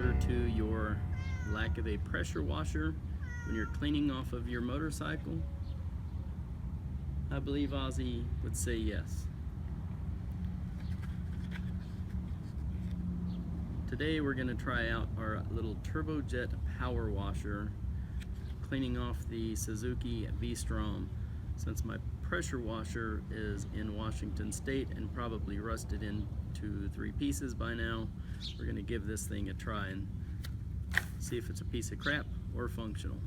answer to your lack of a pressure washer when you're cleaning off of your motorcycle? I believe Ozzy would say yes. Today we're going to try out our little turbojet power washer, cleaning off the Suzuki V-STROM. Since my pressure washer is in Washington State and probably rusted into 3 pieces by now, we're going to give this thing a try and see if it's a piece of crap or functional.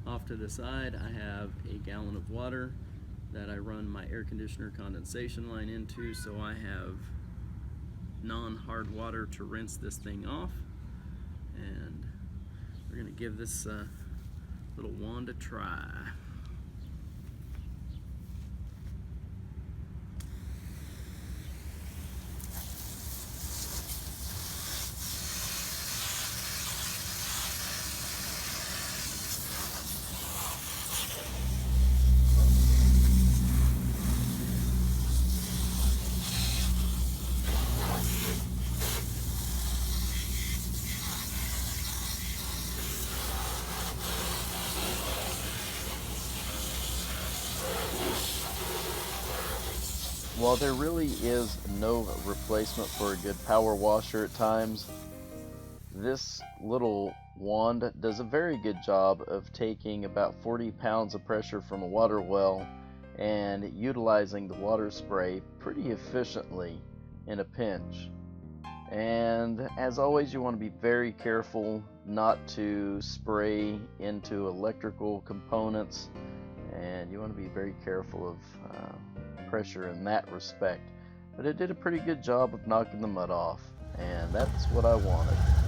Off to the side I have a gallon of water that I run my air conditioner condensation line into, so I have non-hard water to rinse this thing off, and we're going to give this little wand a try. While there really is no replacement for a good power washer at times, this little wand does a very good job of taking about 40 pounds of pressure from a water well and utilizing the water spray pretty efficiently in a pinch. And as always, you want to be very careful not to spray into electrical components, and you want to be very careful of pressure in that respect. But it did a pretty good job of knocking the mud off, and that's what I wanted.